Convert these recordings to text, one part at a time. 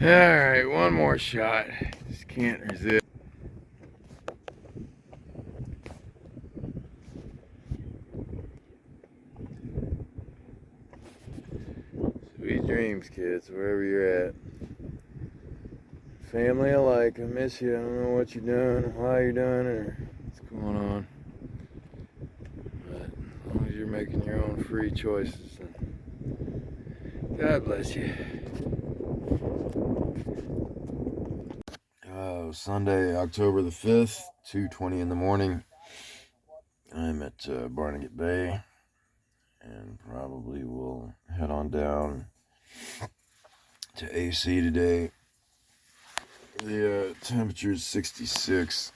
Alright, one more shot. Just can't resist. Sweet dreams, kids, wherever you're at. Family alike, I miss you. I don't know what you're doing, why you're doing it, or what's going on. But as long as you're making your own free choices, then God bless you. Sunday, October the 5th, 2:20 in the morning. I'm at Barnegat Bay, and probably will head on down to AC today. The temperature is 66,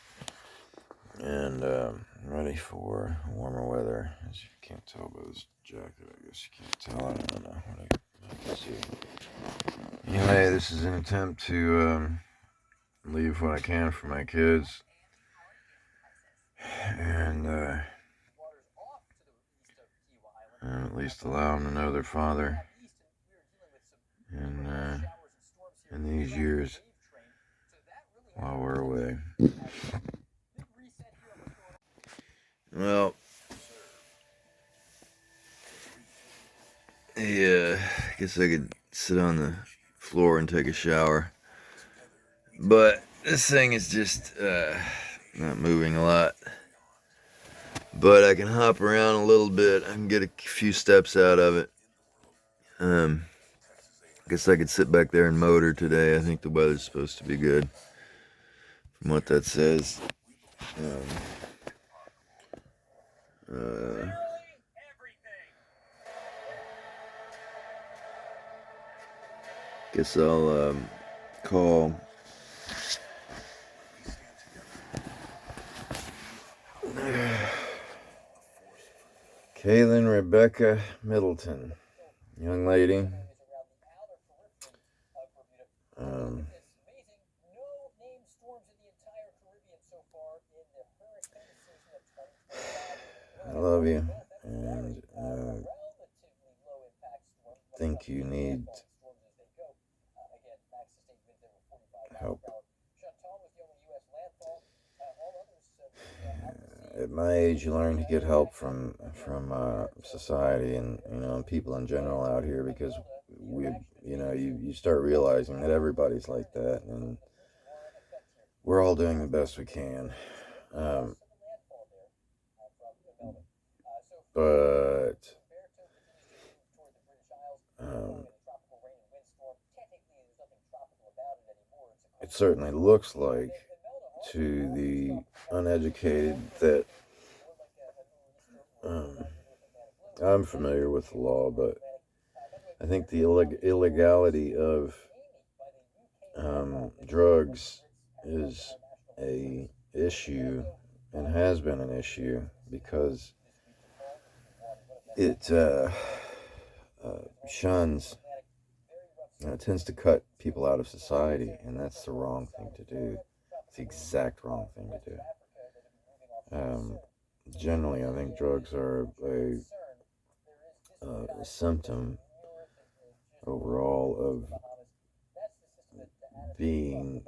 and I'm ready for warmer weather. As you can't tell by this jacket, I guess you can't tell. I don't know what I can see. Anyway, this is an attempt to leave what I can for my kids, and at least allow them to know their father in these years while we're away. Well, yeah, I guess I could sit on the floor and take a shower, but this thing is just not moving a lot. But I can hop around a little bit. I can get a few steps out of it. I guess I could sit back there and motor today. I think the weather's supposed to be good, from what that says. Guess I'll call Kaylin Rebecca Middleton, young lady. I love you, and think you need help. At my age, you learn to get help from society and people in general out here, because you start realizing that everybody's like that, and we're all doing the best we can. But it certainly looks like, to the uneducated, that I'm familiar with the law, but I think the illegality of drugs is a issue, and has been an issue, because it shuns, it tends to cut people out of society, and that's the wrong thing to do. It's the exact wrong thing to do. Generally, I think drugs are a symptom overall of being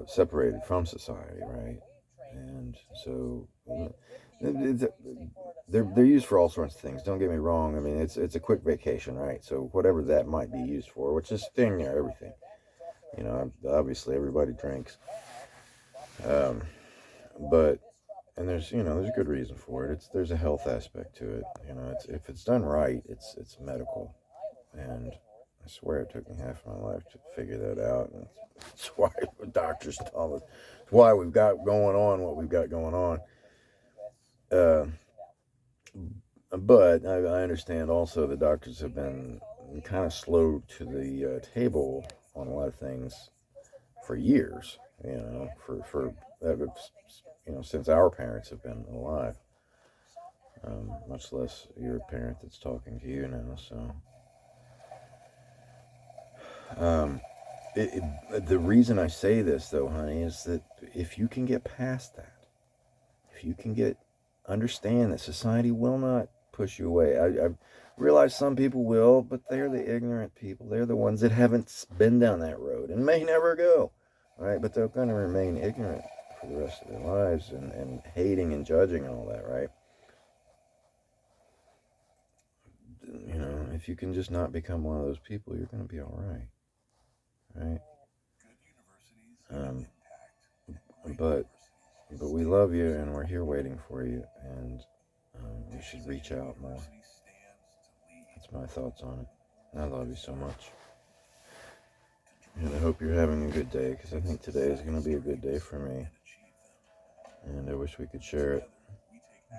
separated from society, right? And so they're used for all sorts of things. Don't get me wrong. I mean, it's a quick vacation, right? So whatever that might be used for, which is thing there, everything. Obviously everybody drinks, but and there's a good reason for it. There's a health aspect to it. If it's done right, it's medical, and I swear it took me half my life to figure that out. And that's why the doctors tell us. It's why we've got going on what we've got going on. But I understand also the doctors have been kind of slow to the table on a lot of things for years. For since our parents have been alive. Much less your parent that's talking to you now. So, the reason I say this, though, honey, is that if you can get past that, if you can understand that society will not push you away. realize some people will, but they're the ignorant people. They're the ones that haven't been down that road and may never go. All right, but they're going to remain ignorant for the rest of their lives and hating and judging and all that, right? You know, if you can just not become one of those people, you're going to be all right, right? But we love you, and we're here waiting for you, and you should reach out more. That's my thoughts on it. I love you so much. And I hope you're having a good day, because I think today is going to be a good day for me. And I wish we could share it.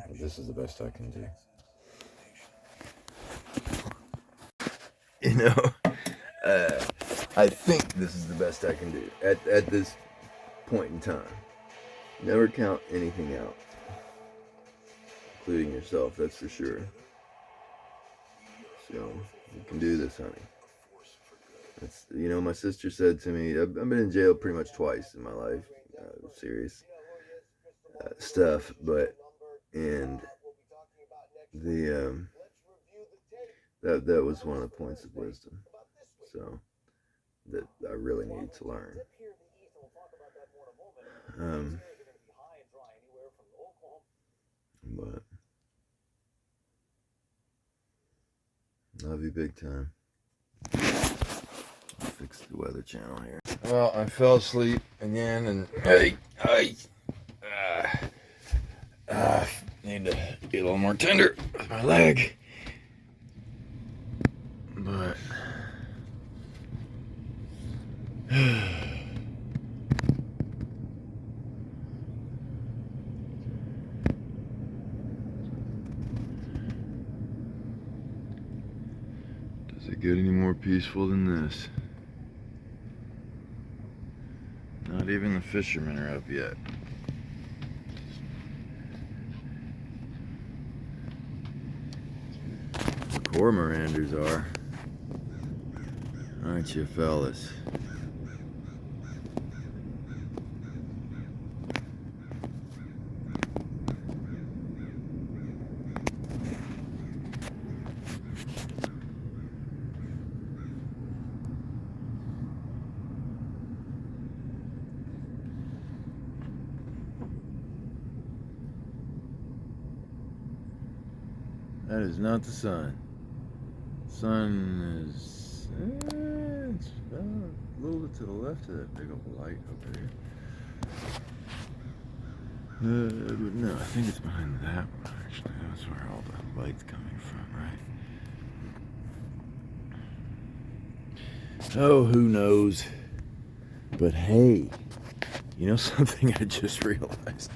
But this is the best I can do. You know, I think this is the best I can do at this point in time. Never count anything out, including yourself, that's for sure. So, you can do this, honey. That's, you know, my sister said to me, I've been in jail pretty much twice in my life, serious stuff, but, and the, that was one of the points of wisdom, so, that I really need to learn. But love you big time. I'll fix the Weather Channel here. Well, I fell asleep again, and need to get a little more tender with my leg. But does it get any more peaceful than this? Not even the fishermen are up yet. The cormoranders are. Aren't you, fellas? That is not the sun. Sun is it's a little bit to the left of that big old light over there. But no, I think it's behind that one, actually. That's where all the light's coming from, right? Oh, who knows? But hey, you know something I just realized?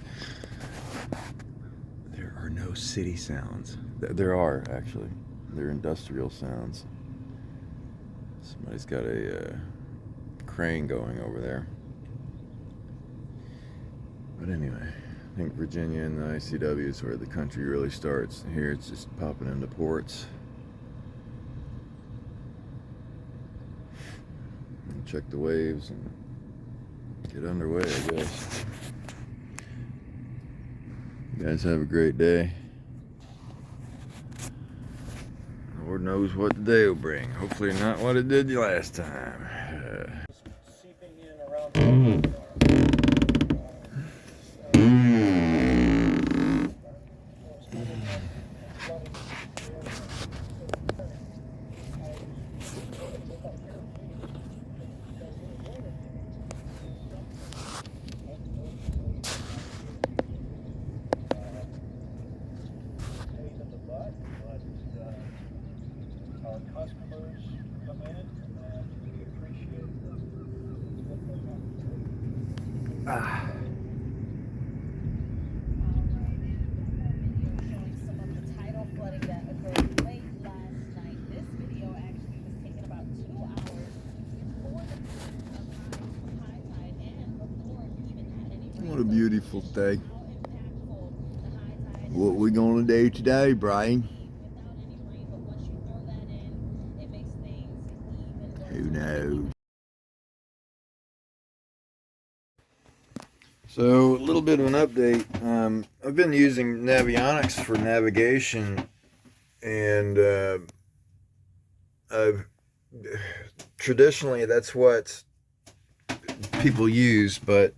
There are no city sounds. There are, actually. They're industrial sounds. Somebody's got a crane going over there. But anyway, I think Virginia and the ICW is where the country really starts. Here it's just popping into ports. And check the waves and get underway, I guess. You guys have a great day. Lord knows what the day will bring. Hopefully not what it did last time. Customers come in and we appreciate them. Some of the tidal flooding that occurred late last night. This video actually was taken about 2 hours before the high tide and before it even had any rain. What a beautiful day. What we gonna do today, Brian? Who knows? So, a little bit of an update. I've been using Navionics for navigation And traditionally that's what people use, but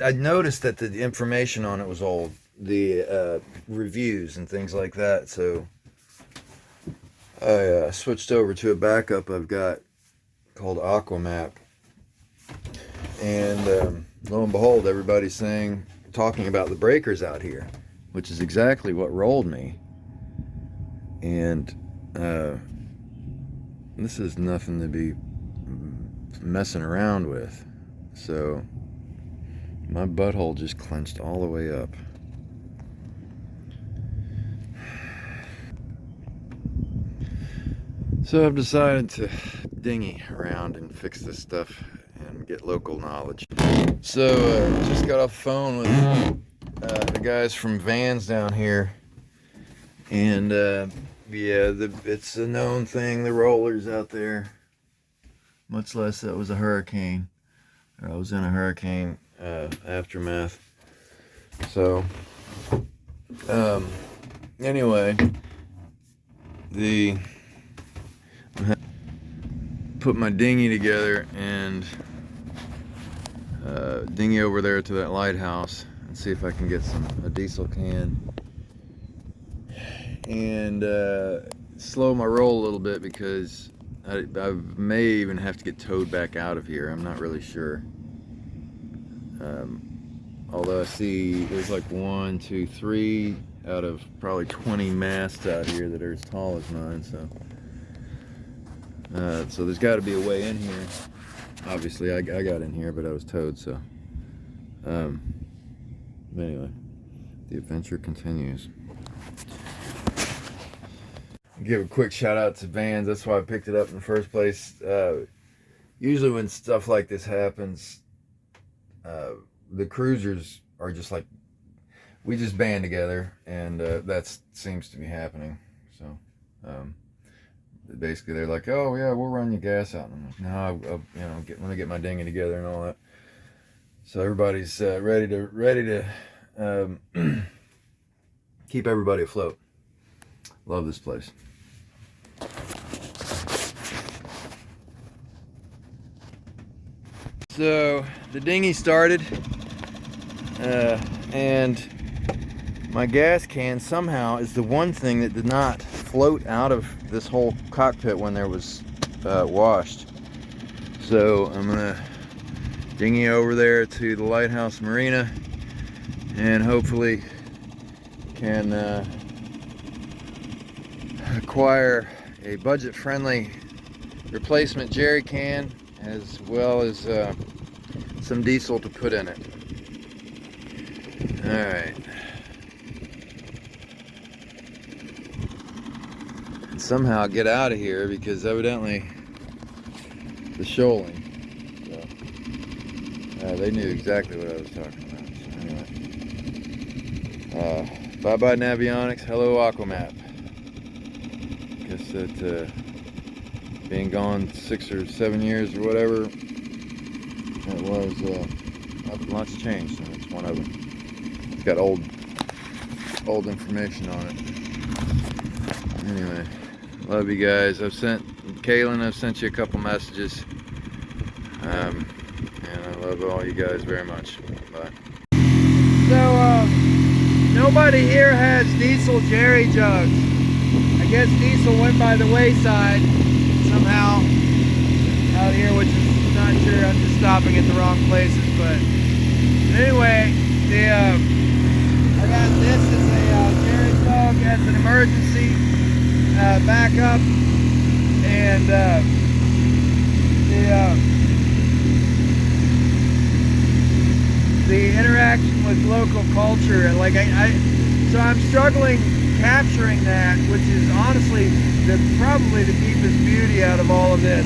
I noticed that the information on it was old, the reviews and things like that. So I switched over to a backup I've got called Aquamap, and lo and behold, everybody's talking about the breakers out here, which is exactly what rolled me. And this is nothing to be messing around with. So my butthole just clenched all the way up. So I've decided to dinghy around and fix this stuff and get local knowledge. So just got off the phone with the guys from Vans down here, and yeah, it's a known thing, the rollers out there, much less that was a hurricane, or I was in a hurricane aftermath. So anyway, put my dinghy together and dinghy over there to that lighthouse and see if I can get a diesel can and slow my roll a little bit, because I may even have to get towed back out of here. I'm not really sure. Although I see there's like 1, 2, 3 out of probably 20 masts out here that are as tall as mine. So there's got to be a way in here. Obviously, I got in here, but I was towed. So anyway, the adventure continues. Give a quick shout out to Vans. That's why I picked it up in the first place. Usually when stuff like this happens, the cruisers are just like, we just band together, and that seems to be happening. So basically they're like, oh yeah, we'll run you gas out. And I'm like, no, let me get my dinghy together and all that. So everybody's ready to keep everybody afloat. Love this place. So the dinghy started, and my gas can somehow is the one thing that did not float out of this whole cockpit when there was washed. So I'm gonna dinghy over there to the Lighthouse Marina and hopefully can acquire a budget-friendly replacement jerry can, as well as some diesel to put in it. Alright. Somehow get out of here, because evidently the shoaling. So, they knew exactly what I was talking about. So anyway. Bye-bye Navionics. Hello Aquamap. Guess that being gone 6 or 7 years or whatever it was, lots changed, and it's one of them. It's got old information on it. Anyway, love you guys. I've sent you a couple messages, and I love all you guys very much. Bye. So nobody here has diesel jerry jugs. I guess diesel went by the wayside somehow out here, which is not sure. I'm just stopping at the wrong places, but anyway, I got this as a jerry jug as an emergency backup, and the interaction with local culture, like so I'm struggling capturing that, which is honestly probably the deepest beauty out of all of this.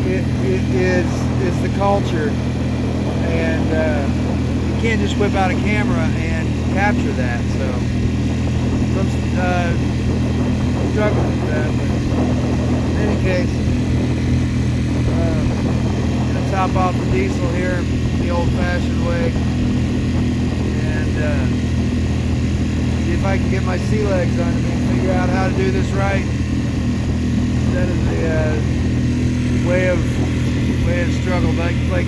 Is the culture, and you can't just whip out a camera and capture that. So I'm struggling with that. But in any case, I'm gonna top off the diesel here the old-fashioned way, and see if I can get my sea legs under me and figure out how to do this right instead of the way of struggle. Like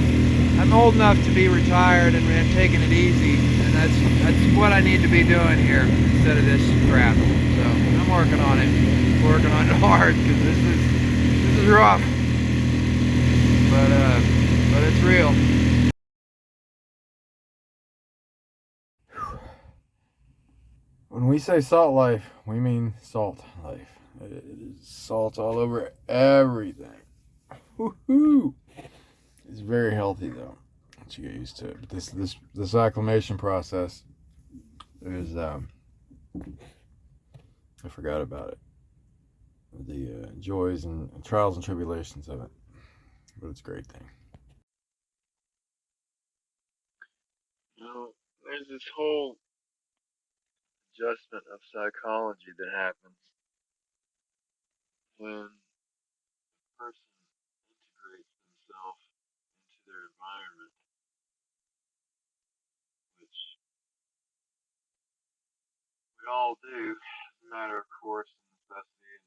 I'm old enough to be retired and taking it easy, and that's what I need to be doing here instead of this crap. So I'm working on it hard, because this is rough, but it's real. When we say salt life, we mean salt life. It is salt all over everything. Woohoo! It's very healthy though, once you get used to it. But this acclimation process is I forgot about it. The joys and trials and tribulations of it. But it's a great thing. There's this whole adjustment of psychology that happens when a person integrates themselves into their environment, which we all do as a matter of course and necessity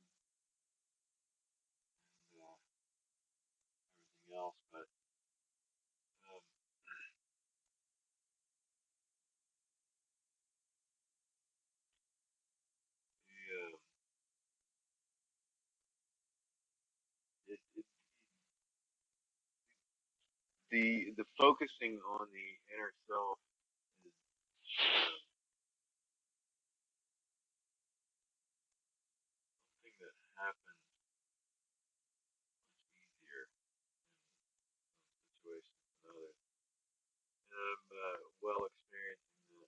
and everything else. But um, the, the focusing on the inner self is something that happens much easier in some situations than others. And I'm well experienced in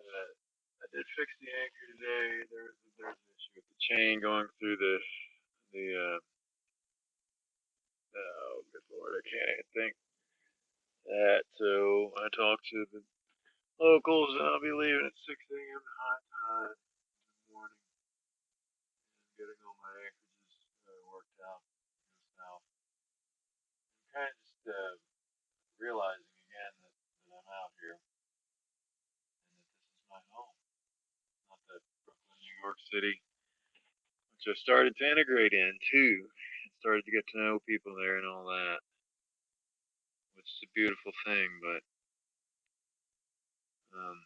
that. I did fix the anchor today. There's an issue with the chain going through the oh good lord, I can't even think that. So I talked to the locals, and I'll be leaving at 6 a.m. high tide in the morning, and getting all my anchorages worked out in the south. I'm kind of just realizing again that I'm out here and that this is my home. Not that Brooklyn, New York City, which I started to integrate in too, and started to get to know people there and all that, which is a beautiful thing. But um,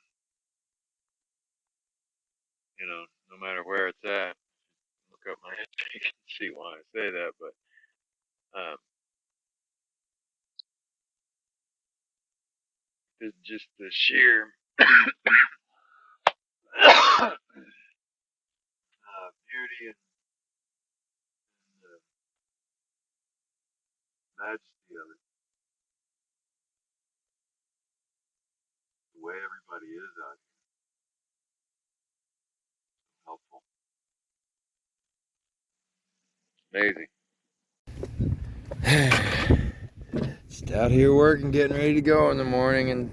no matter where it's at, look up my history, you can see why I say that. But um, just the sheer beauty and majesty of it, the way everybody is out here, helpful. Amazing. Just out here working, getting ready to go in the morning, and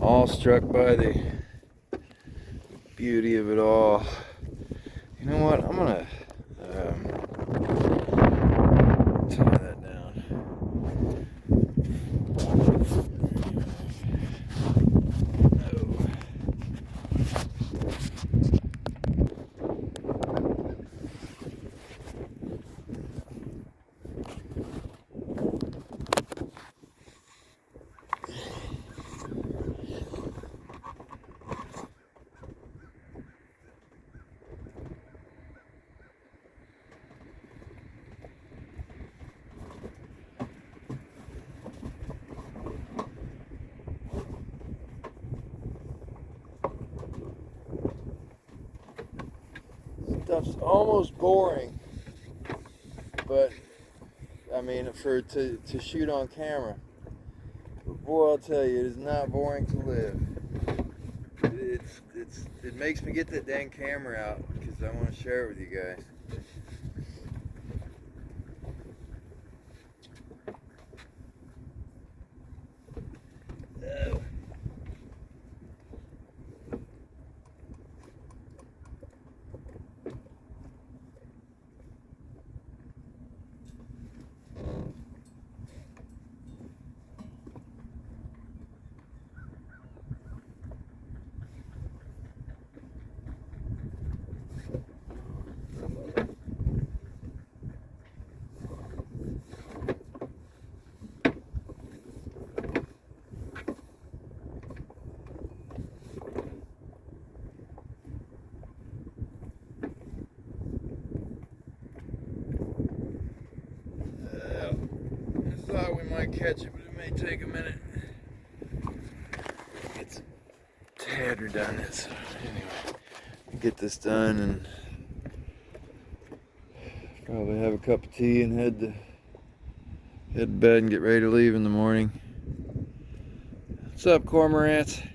all struck by the beauty of it all. You know what? I'm gonna tie that down. Stuff's almost boring, but I mean, to shoot on camera. But boy, I'll tell you, it is not boring to live. It makes me get that dang camera out because I want to share it with you guys. might catch it, but it may take a minute. It's a tad redundant, so anyway, get this done and probably have a cup of tea and head to bed and get ready to leave in the morning. What's up, cormorants?